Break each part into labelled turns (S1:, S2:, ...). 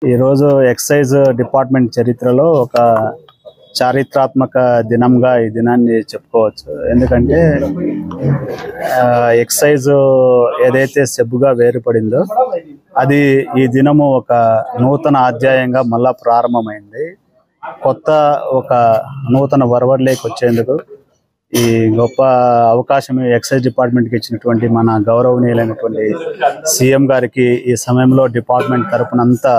S1: ఈ రోజు excise department చరిత్రలో ఒక చారిత్రాత్మక దినంగా ఈ దినాన్ని చెప్పుకోవచ్చు. ఎందుకంటే ఎక్సైజ్ ఏదైతే సెబ్బుగా వేరుపడిందో అది ఈ దినము ఒక నూతన అధ్యాయంగా మళ్ళా ప్రారంభమైంది. కొత్త ఒక నూతన వరవడిలోకి వచ్చేందుకు ఈ గొప్ప అవకాశం ఎక్సైజ్ డిపార్ట్మెంట్కి ఇచ్చినటువంటి మన గౌరవనీయులైనటువంటి సీఎం గారికి ఈ సమయంలో డిపార్ట్మెంట్ తరపునంతా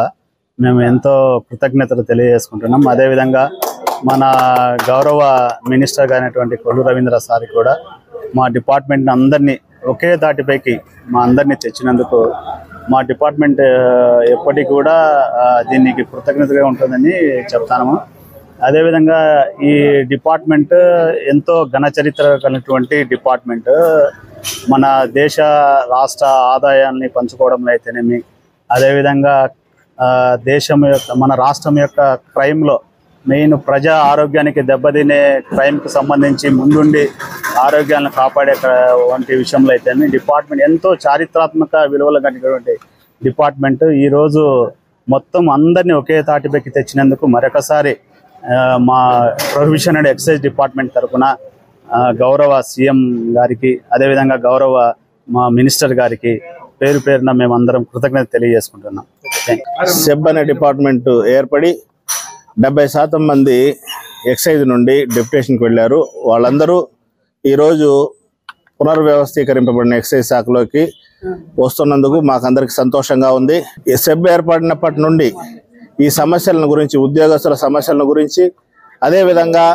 S1: మేము ఎంతో కృతజ్ఞతలు తెలియజేసుకుంటున్నాం. అదేవిధంగా మన గౌరవ మినిస్టర్ గారైనటువంటి కొల్లు రవీంద్ర సార్ కూడా మా డిపార్ట్మెంట్ అందరినీ ఒకే తాటిపైకి మా అందరినీ తెచ్చినందుకు మా డిపార్ట్మెంట్ ఎప్పటికీ కూడా దీనికి కృతజ్ఞతగా ఉంటుందని చెప్తాను. అదేవిధంగా ఈ డిపార్ట్మెంట్ ఎంతో ఘన చరిత్ర కలిగినటువంటి డిపార్ట్మెంట్. మన దేశ రాష్ట్ర ఆదాయాన్ని పంచుకోవడంలో అయితేనేమి, అదేవిధంగా దేశం యొక్క మన రాష్ట్రం యొక్క క్రైమ్లో మెయిన్ ప్రజా ఆరోగ్యానికి దెబ్బతినే క్రైమ్కి సంబంధించి ముందుండి ఆరోగ్యాలను కాపాడే వంటి విషయంలో అయితేనే డిపార్ట్మెంట్ ఎంతో చారిత్రాత్మక విలువలు కలిగినటువంటి డిపార్ట్మెంట్. ఈరోజు మొత్తం అందరినీ ఒకే తాటిపైకి తెచ్చినందుకు మరొకసారి మా ప్రొహిబిషన్ అండ్ ఎక్సైజ్ డిపార్ట్మెంట్ తరఫున గౌరవ సీఎం గారికి, అదేవిధంగా గౌరవ మా మినిస్టర్ గారికి పేరు పేరున మేమందరం కృతజ్ఞత తెలియజేసుకుంటున్నాం.
S2: సెబ్ అనే డిపార్ట్మెంట్ ఏర్పడి 70% మంది ఎక్సైజ్ నుండి డెప్యుటేషన్కి వెళ్ళారు. వాళ్ళందరూ ఈరోజు పునర్వ్యవస్థీకరింపబడిన ఎక్సైజ్ శాఖలోకి వస్తున్నందుకు మాకందరికి సంతోషంగా ఉంది. ఈ సెబ్ ఏర్పడినప్పటి నుండి ఈ సమస్యలను గురించి, ఉద్యోగస్తుల సమస్యలను గురించి, అదేవిధంగా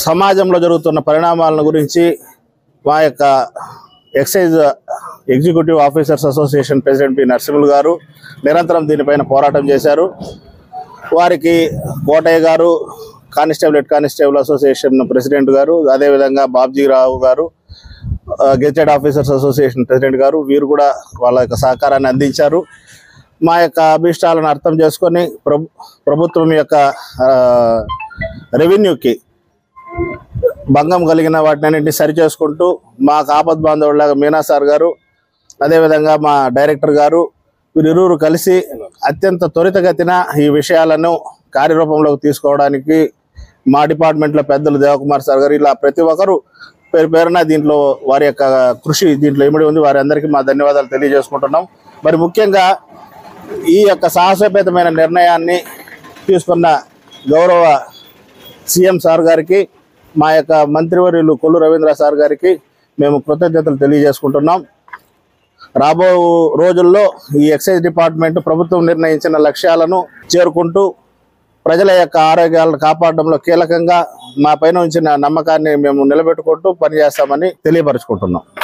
S2: సమాజంలో జరుగుతున్న పరిణామాలను గురించి మా యొక్క excise executive officers association president P Narasimhulu garu నిరంతరం దీనిపైన పోరాటం చేశారు. వారికి Kotaiah garu, constable head constable association president garu, అదేవిధంగా బాబ్జీరావు గారు, గెజెటెడ్ ఆఫీసర్స్ అసోసియేషన్ ప్రెసిడెంట్ గారు, వీరు కూడా వాళ్ళ యొక్క సహకారాన్ని అందించారు. మా యొక్క అభిష్టాలను అర్థం చేసుకొని ప్రభుత్వం యొక్క రెవెన్యూకి భంగం కలిగిన వాటిని అన్నింటినీ సరిచేసుకుంటూ మాకు ఆపద్ బాంధవులాగా మీనా సార్ గారు, అదేవిధంగా మా డైరెక్టర్ గారు, వీరిరువురు కలిసి అత్యంత త్వరితగతిన ఈ విషయాలను కార్యరూపంలోకి తీసుకోవడానికి మా డిపార్ట్మెంట్లో పెద్దలు దేవకుమార్ సార్ గారు, ఇలా ప్రతి ఒక్కరు పేరు పేరున దీంట్లో వారి యొక్క కృషి దీంట్లో ఇమిడి ఉంది. వారి అందరికీ మా ధన్యవాదాలు తెలియజేసుకుంటున్నాం. మరి ముఖ్యంగా ఈ యొక్క సాహసోపేతమైన నిర్ణయాన్ని తీసుకున్న గౌరవ సీఎం సార్ గారికి, మా యొక్క మంత్రివర్యులు కొల్లు రవీంద్ర సార్ గారికి మేము కృతజ్ఞతలు తెలియజేసుకుంటున్నాం. రాబో రోజుల్లో ఈ ఎక్సైజ్ డిపార్ట్మెంట్ ప్రభుత్వం నిర్ణయించిన లక్ష్యాలను చేరుకుంటూ ప్రజల యొక్క ఆరోగ్యాలను కాపాడడంలో కీలకంగా మా పైన ఉంచిన నమ్మకాన్ని మేము నిలబెట్టుకుంటూ పనిచేస్తామని తెలియపరుచుకుంటున్నాం.